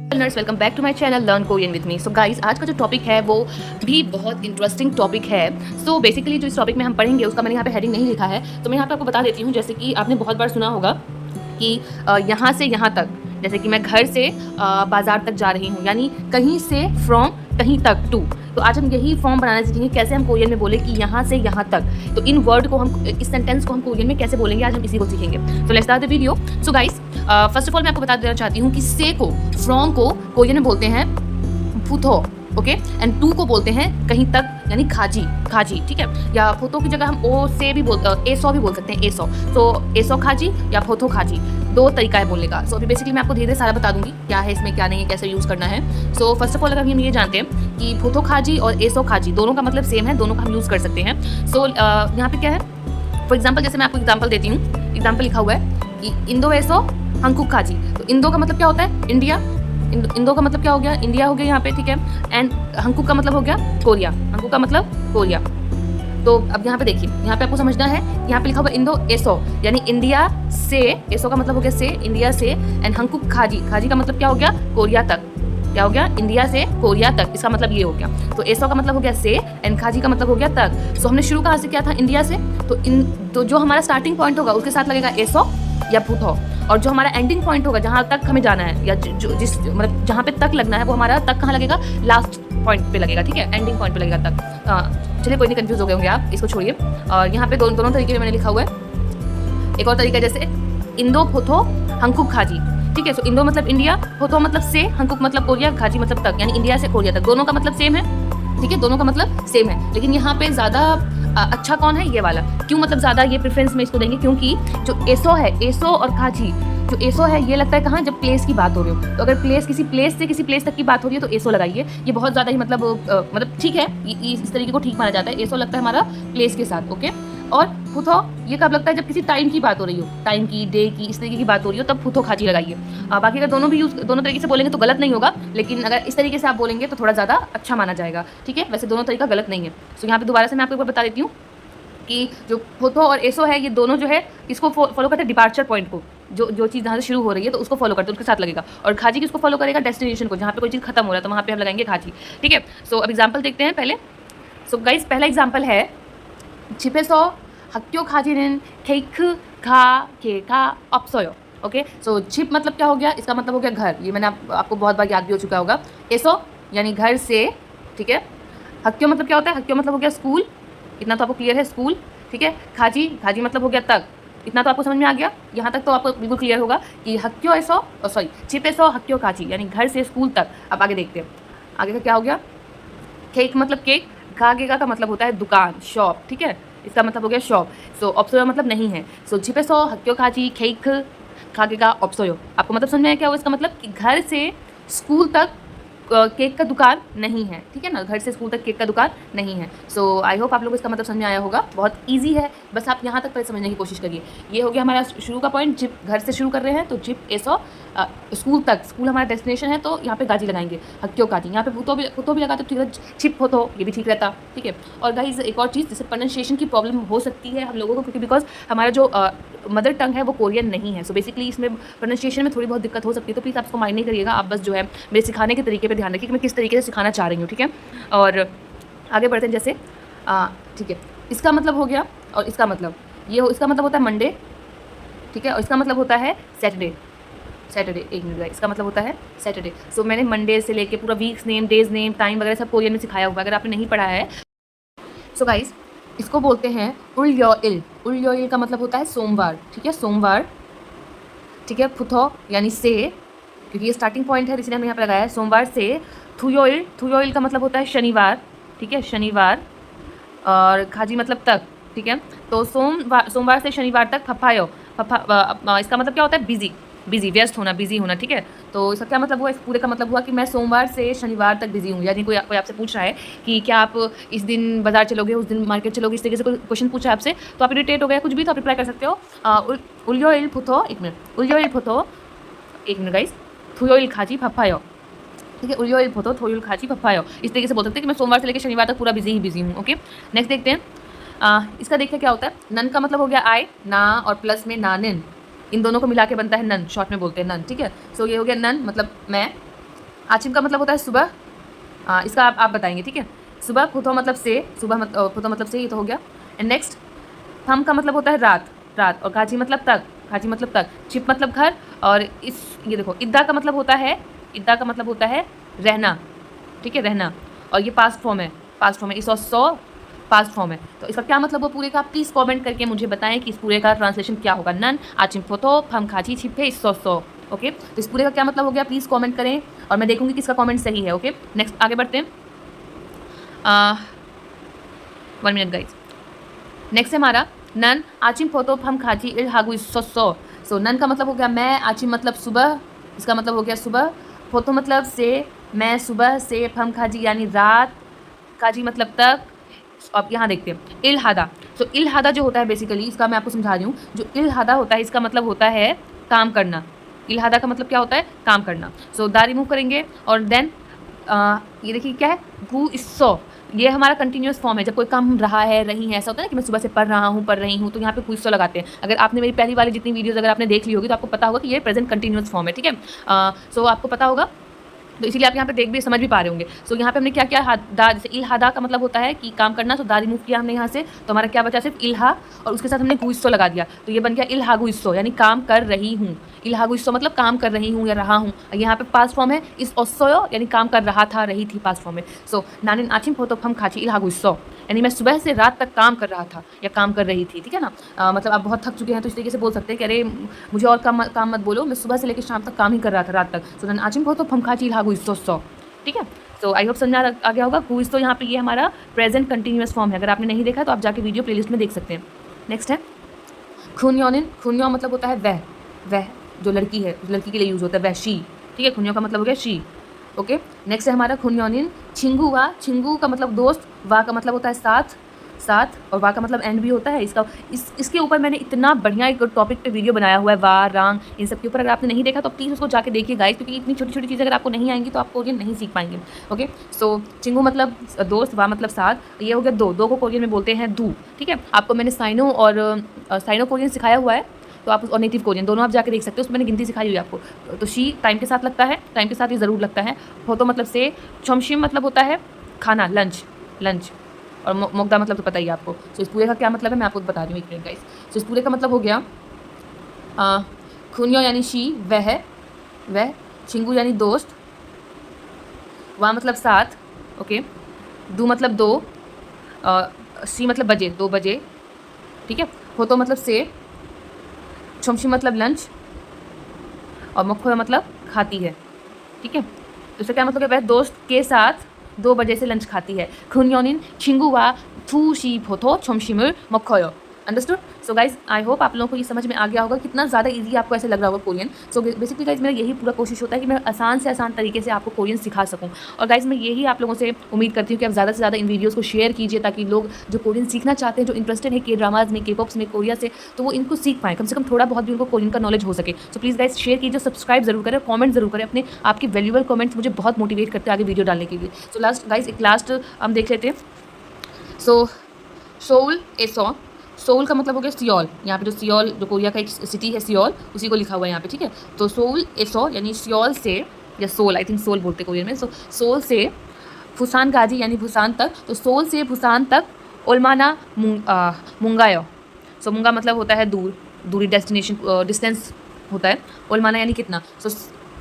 Learners, welcome back to my channel learn Korean with me. So guys, आज का जो topic है वो भी बहुत इंटरेस्टिंग टॉपिक है। सो बेसिकली जो इस टॉपिक में हम पढ़ेंगे उसका मैंने यहाँ पे हेडिंग नहीं लिखा है, तो मैं यहाँ पे आपको बता देती हूँ। जैसे कि आपने बहुत बार सुना होगा कि यहाँ से यहाँ तक, जैसे कि मैं घर से बाज़ार तक जा रही हूँ, यानी कहीं से फ्रॉम कहीं तक टू। तो आज हम यही फॉर्म बनाना सीखेंगे, कैसे हम कोरियन में बोले कि यहाँ से यहाँ तक। तो इन वर्ड को हम, इस सेंटेंस को हम कोरियन में कैसे बोलेंगे, आज हम इसी को सीखेंगे। तो let's start the video. So guys, first of all मैं आपको बता देना चाहती हूँ कि से को, फ्रॉम को कोरियन में बोलते हैं फुथो, ओके, एंड टू को बोलते हैं कहीं तक, यानी खाजी, खाजी, ठीक है। या फोतो की जगह हम ओ से भी बोलते, एसो भी बोल सकते हैं, एसो। तो एसो खाजी या फोतो खाजी, दो तरीका है बोलने का। सो अभी बेसिकली मैं आपको धीरे धीरे सारा बता दूंगी क्या है इसमें, क्या नहीं है, कैसे यूज़ करना है। सो फर्स्ट ऑफ ऑल अगर हम ये जानते हैं कि फोतो खाजी और एसो खाजी दोनों का मतलब सेम है, दोनों का हम यूज़ कर सकते हैं। सो यहाँ पे क्या है, फॉर एग्जाम्पल जैसे मैं आपको एग्जाम्पल देती हूँ। एग्जाम्पल लिखा हुआ है कि इंदो एसो हंकुक खाजी। तो इंदो का मतलब क्या होता है, इंडिया। इंदो का मतलब क्या हो गया, इंडिया हो गया यहाँ पे, ठीक है। एंड हंकुक का मतलब हो गया कोरिया, हंकुक का मतलब कोरिया। तो अब यहाँ पे देखिए, यहाँ पे आपको समझना है, यहाँ पे लिखा हुआ इंदो एसो, यानी इंडिया से, एसो का मतलब हो गया से, इंडिया से। एंड हंकुक खाजी, खाजी का मतलब क्या हो गया, कोरिया तक। क्या हो गया, इंडिया से कोरिया तक, इसका मतलब ये हो गया। तो एसो का मतलब हो गया से, एंड खाजी का मतलब हो गया तक। सो हमने शुरू कहाँ से किया था, इंडिया से। तो जो हमारा स्टार्टिंग पॉइंट होगा उसके साथ लगेगा एसो या फुथो, और जो हमारा एंडिंग पॉइंट होगा, जहाँ तक हमें जाना है, या जो जिस मतलब जहाँ पे तक लगना है, वो हमारा तक कहाँ लगेगा, लास्ट पॉइंट पे लगेगा, ठीक है, एंडिंग पॉइंट पे लगेगा तक। चलिए कोई नहीं, कंफ्यूज हो गए होंगे आप, इसको छोड़िए। और यहाँ पे दोनों तरीके में मैंने लिखा हुआ है। एक और तरीका जैसे इंदो फोथो हंकुक खाजी, ठीक है। सो इंदो मतलब इंडिया, फोथो मतलब से, हंकुक मतलब कोरिया, खाजी मतलब तक, यानी इंडिया से कोरिया तक। दोनों का मतलब सेम है, ठीक है, दोनों का मतलब सेम है। लेकिन यहाँ पे ज़्यादा अच्छा कौन है, ये वाला। क्यों मतलब ज़्यादा ये प्रेफरेंस में इसको देंगे, क्योंकि जो एसो है, एसो और खाजी, जो एसो है ये लगता है कहाँ, जब प्लेस की बात हो रही हो। तो अगर प्लेस, किसी प्लेस से किसी प्लेस तक की बात हो रही है तो एसो लगाइए। ये बहुत ज़्यादा ही मतलब ठीक है, इस तरीके को ठीक माना जाता है। एसो लगता है हमारा प्लेस के साथ, ओके। और फुथो ये कब लगता है, जब किसी टाइम की बात हो रही हो, टाइम की, डे की, इस तरीके की बात हो रही हो, तब फुथो खाजी लगाइए। बाकी अगर दोनों तरीके से बोलेंगे तो गलत नहीं होगा, लेकिन अगर इस तरीके से आप बोलेंगे तो थोड़ा ज़्यादा अच्छा माना जाएगा, ठीक है। वैसे दोनों तरीका गलत नहीं है। सो यहाँ पे दोबारा से मैं आपको एक बार बता देती हूँ कि जो फोथो और एसो है, ये दोनों जो है इसको फॉलो करते हैं डिपार्चर पॉइंट को, जो चीज़ जहाँ से शुरू हो रही है तो उसको फॉलो करते हैं, उसके साथ लगेगा। और खाजी किसको फॉलो करेगा, डेस्टिनेशन को, जहाँ पे कोई चीज़ खत्म हो रहा है तो वहाँ पे हम लगाएंगे खाजी, ठीक है। सो अब एग्जाम्पल देखते हैं पहले। सो गाइस, पहला एग्जाम्पल है छिपेसो हक्यो खाजिन केक खा के का अपसोयो, ओके। सो छिप मतलब क्या हो गया, इसका मतलब हो गया घर, ये मैंने आपको बहुत बार याद भी हो चुका होगा। एसो यानी घर से, ठीक है। हक्यो मतलब क्या होता है, हक्यो मतलब हो गया स्कूल, इतना तो आपको क्लियर है, स्कूल, ठीक है। खाजी, खाजी मतलब हो गया तक, इतना तो आपको समझ में आ गया। यहाँ तक तो आपको बिल्कुल क्लियर होगा कि हक्यो एसो, सॉरी छिप एसो हक्यो खाजी, यानी घर से स्कूल तक। अब आगे देखते हैं, आगे का क्या हो गया। केक मतलब केक, खागेगा का मतलब होता है दुकान, शॉप, ठीक है, इसका मतलब हो गया शॉप। सो ऑप्सोयो मतलब नहीं है। सो छिपेसो हक्यो खाजी केक खागेगा ऑप्सोयो, आपको मतलब समझ में आया क्या हो इसका मतलब, कि घर से स्कूल तक केक का दुकान नहीं है, ठीक है ना, घर से स्कूल तक केक का दुकान नहीं है। सो आई होप आप लोगों को इसका मतलब समझ में आया होगा। बहुत इजी है, बस आप यहाँ तक पहले समझने की कोशिश करिए। ये हो गया हमारा शुरू का पॉइंट, जिप घर से शुरू कर रहे हैं तो जिप एसो स्कूल तक, स्कूल हमारा डेस्टिनेशन है तो यहाँ पे गाजी लगाएंगे, हक्यो काजी। यहाँ पे फुतो भी लगाते तो ठीक है, छिप होतो ये भी ठीक रहता, ठीक है। और गाइज एक और चीज़, जैसे प्रोनाउंसिएशन की प्रॉब्लम हो सकती है हम लोगों को, क्योंकि बिकॉज हमारा जो मदर टंग है वो कोरियन नहीं है। सो बेसिकली इसमें प्रोनाउंसिएशन में थोड़ी बहुत दिक्कत हो सकती है, तो प्लीज़ आप इसको माइंड नहीं करिएगा। आप बस जो है मेरे सिखाने के तरीके पे ध्यान रखिए कि मैं किस तरीके से सिखाना चाह रही हूँ, ठीक है। और आगे बढ़ते हैं, जैसे ठीक है, इसका मतलब हो गया, और इसका मतलब ये हो, इसका मतलब होता है मंडे, ठीक है, और इसका मतलब होता है सैटरडे। सैटरडे, एक मिनट, इसका मतलब होता है सैटरडे। सो मैंने मंडे से लेके पूरा weeks name, days name, time वगैरह सब कोरियन में सिखाया हुआ, अगर आपने नहीं पढ़ा है। सो गाइस, इसको बोलते हैं उलयोइल। उलयोइल का मतलब होता है सोमवार, ठीक है, सोमवार, ठीक है। फुथो यानी से, क्योंकि ये स्टार्टिंग पॉइंट है इसलिए हमने यहाँ पे लगाया है सोमवार से। थुयोइल, थुयोइल का मतलब होता है शनिवार, ठीक है, शनिवार। और खाजी मतलब तक, ठीक है। तो सोमवार से शनिवार तक फफायो, इसका मतलब क्या होता है, बिजी, बिजी, व्यस्त होना, बिजी होना, ठीक है। तो इसका क्या मतलब हुआ, इस पूरे का मतलब हुआ कि मैं सोमवार से शनिवार तक बिजी हूँ। यानी कोई आपसे पूछ रहा है कि क्या आप इस दिन बाजार चलोगे, उस दिन मार्केट चलोगे, इस तरीके से कोई क्वेश्चन पूछा है आपसे, तो आप इरिटेट हो गए कुछ भी, तो आप रिप्लाई कर सकते हो उल्योइल फुथो, एक मिनट, उल्योइल फुथो, एक मिनट गाइस, थुयोइल खाजी फफायो, ठीक है, उल्योइल फुथो थोयुल खाजी फफायो, इस तरीके से बोल सकते हैं कि मैं सोमवार से लेकर शनिवार तक पूरा बिजी हूँ, ओके। नेक्स्ट देखते हैं, इसका देखिए क्या होता है। नन का मतलब हो गया आई, ना, और प्लस में नानिन, इन दोनों को मिला के बनता है नन, शॉर्ट में बोलते हैं नन, ठीक है। सो ये हो गया नन मतलब मैं, आचिम का मतलब होता है सुबह। इसका आप बताएंगे, ठीक है। सुबह, फुतो मतलब से, सुबह फुतो मतलब से, ये तो हो गया। एंड नेक्स्ट, थम का मतलब होता है रात, रात, और खाची मतलब तक, खाची मतलब तक, छिप मतलब घर, और इस ये देखो इद्दा का मतलब होता है, इद्दा का मतलब होता है रहना, ठीक है, रहना, और ये पास्ट फॉर्म है, पास्ट फॉर्म है, इस सौ पास्ट फॉर्म है। तो इसका क्या मतलब हो पूरे का, प्लीज़ कमेंट करके मुझे बताएं कि इस पूरे का ट्रांसलेशन क्या होगा। नन आचिम फोतो फम खाची छिपे इस सौ। ओके, तो इस पूरे का क्या मतलब हो गया, प्लीज़ कमेंट करें और मैं देखूंगी किसका कमेंट सही है। ओके, नेक्स्ट आगे बढ़ते हैं। 1 मिनट गाइज। नेक्स्ट है हमारा नन आचिम फोतो फम खाची इल हागु इस सौ। सो नन का मतलब हो गया मैं, आचिम मतलब सुबह, इसका मतलब हो गया सुबह, फोतो मतलब से, मैं सुबह से, फम खाजी यानी रात, काजी मतलब तक। अब यहाँ देखते हैं इल हादा। सो इल हादा जो होता है बेसिकली, इसका मैं आपको समझा रही हूँ, जो इल हादा होता है इसका मतलब होता है काम करना। इल हादा का मतलब क्या होता है, काम करना। सो दा रिमूव करेंगे और देन ये देखिए क्या है, गु इस्सो, ये हमारा कंटिन्यूस फॉर्म है। जब कोई काम रहा है, रही है, ऐसा होता है ना कि मैं सुबह से पढ़ रहा हूँ, पढ़ रही हूँ, तो यहाँ पे गुइस्सो लगाते हैं। अगर आपने मेरी पहली वाली जितनी वीडियोस अगर आपने देख ली होगी तो आपको पता होगा कि ये प्रेजेंट कंटिन्यूस फॉर्म है, ठीक है। सो आपको पता होगा, तो इसीलिए आप यहाँ पे देख भी समझ भी पा रहे होंगे। सो यहाँ पे हमने क्या किया, दा, जैसे इल्हादा का मतलब होता है कि काम करना, तो दा रिमूव किया हमने यहाँ से, तो हमारा क्या बचा, सिर्फ इल्हा, और उसके साथ हमने गुइस्सो लगा दिया, तो ये बन गया इल्हा गुइस्सो, यानी काम कर रही हूँ। इल्हा गुइस्सो मतलब काम कर रही हूँ या रहा हूँ। यहाँ पे पास्ट फॉर्म है इस ओस्सोयो, यानी काम कर रहा था, रही थी, पास्ट फॉर्म है। सो नानिन आचिम फोतो फम खाची इल्हा गुइस्सो, यानी मैं सुबह से रात तक काम कर रहा था या काम कर रही थी, ठीक है ना। मतलब आप बहुत थक चुके हैं तो इस तरीके से बोल सकते हैं कि अरे मुझे और काम मत बोलो, मैं सुबह से लेकर शाम तक काम ही कर रहा था, रात तक। सो नानिन आचिम फोतो फम खाची इल्हा गुइस्सो, ठीक है। सो आई होप समझ आ गया होगा। गुइस तो यहाँ पे ये हमारा प्रेजेंट कंटिन्यूअस फॉर्म है। अगर आपने नहीं देखा तो आप जाके वीडियो प्लेलिस्ट में देख सकते हैं। नेक्स्ट है खुन्योनिन। खुन्यो मतलब होता है वह जो लड़की है, उस लड़की के लिए यूज़ होता है, वह शी, ठीक है। खुन्यो का मतलब हो गया शी। ओके, नेक्स्ट है हमारा खुन्योनिन छिंगू वा। छिंगू का मतलब दोस्त, वा का मतलब होता है साथ, साथ, और वा का मतलब एंड भी होता है। इसके ऊपर मैंने इतना बढ़िया एक टॉपिक पे वीडियो बनाया हुआ है, वा, रंग, इन सब के ऊपर। अगर आपने नहीं देखा तो प्लीज़ उसको जाके देखिए गाइस, क्योंकि इतनी छोटी छोटी चीज़ें अगर आपको नहीं आएंगी तो आप कोरियन नहीं सीख पाएंगे। ओके, सो चिंगू मतलब दोस्त, वा मतलब साथ, ये हो गया दो को कोरियन में बोलते हैं दू, ठीक है। आपको मैंने साइनो और साइनो कोरियन सिखाया हुआ है, तो आप और नेटिव कोरियन दोनों आप जाके देख सकते हो, उसमें मैंने गिनती सिखाई हुई है आपको। तो शी टाइम के साथ लगता है, टाइम के साथ ये ज़रूर लगता है। फोतो मतलब से, छोमशिम मतलब होता है खाना, लंच, और मोगदा मतलब तो पता ही है आपको। सो इस पूरे का क्या मतलब है मैं आपको बता रही हूँ, एक मिनट गाइस। सो इस पूरे का मतलब हो गया खुन्यो यानी शी, वह, छिंगू यानी दोस्त, वा मतलब साथ, ओके, दू मतलब दो, सी मतलब बजे, 2 बजे, ठीक है। फोतो मतलब से, छोमशी मतलब लंच, और मोखो मतलब खाती है, ठीक है। तो इसका क्या मतलब है, वह दोस्त के साथ 2 बजे से लंच खाती है। खुन्योनिन छिंगुवा थू शी फोथो छोमशिमुर मोखोयो। Understood. So guys I hope आप लोगों को ये समझ में आ गया होगा, कितना ज़्यादा इजी आपको ऐसे लग रहा होगा कोरियन। सो बेसिकली गाइज मेरा यही पूरा कोशिश होता है कि मैं आसान से आसान तरीके से आपको कोरियन सिखा सकूं। और गाइज मैं यही आप लोगों से उम्मीद करती हूँ कि आप ज़्यादा से ज़्यादा इन वीडियोज़ को शेयर कीजिए, ताकि लोग जो कोरियन सीखना चाहते हैं, जो इंटरेस्टेड है के ड्रामाज में, के पॉप्स में, कोरिया से, तो वो इनको सीख पाएँ, कम से कम थोड़ा बहुत भी उनको कोरियन का नॉलेज हो सके। सो प्लीज़ गाइज शेयर कीजिए, सब्सक्राइब जरूर करें, कॉमेंट जरूर करें अपने, आपके वैल्यूबल कमेंट्स मुझे बहुत मोटिवेट करते हैं आगे वीडियो डालने के लिए। सो लास्ट हम देख लेते हैं। सो सोल एसो, सोल का मतलब हो गया सियोल। यहाँ पे जो सियोल, जो कोरिया का एक सिटी है सियोल, उसी को लिखा हुआ है यहाँ पे, ठीक है। तो सोल एसो यानी सियोल से, या सोल, आई थिंक सोल बोलते कोरियन में। सो सोल से फुसान गाजी यानी भूसान तक, तो सोल से भूसान तक ओलमाना मुंगायो। सो मुंगा मतलब होता है दूरी, डेस्टिनेशन, डिस्टेंस होता है। ओलमाना यानी कितना। सो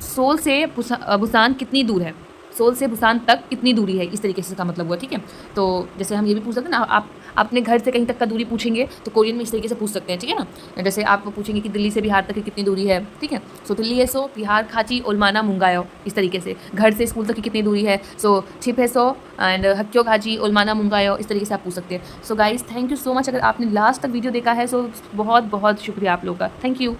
सोल से भूसान कितनी दूर है, सोल से भूसान तक कितनी दूरी है, इस तरीके से इसका मतलब हुआ, ठीक है। तो जैसे हम ये भी पूछ सकते हैं ना, आप अपने घर से कहीं तक का दूरी पूछेंगे तो कोरियन में इस तरीके से पूछ सकते हैं, ठीक है ना। जैसे आप पूछेंगे कि दिल्ली से बिहार तक की कितनी दूरी है, ठीक है। सो दिल्ली है सो, बिहार खाची ओलमाना मुंगायो, इस तरीके से। घर से स्कूल तक की कितनी दूरी है, सो छिप है सो, एंड हक्यो खाची ओलमाना मुंगायो, इस तरीके से आप पूछ सकते हैं। So guys thank you so much. अगर आपने लास्ट तक वीडियो देखा है सो बहुत बहुत शुक्रिया आप लोगों का, थैंक यू।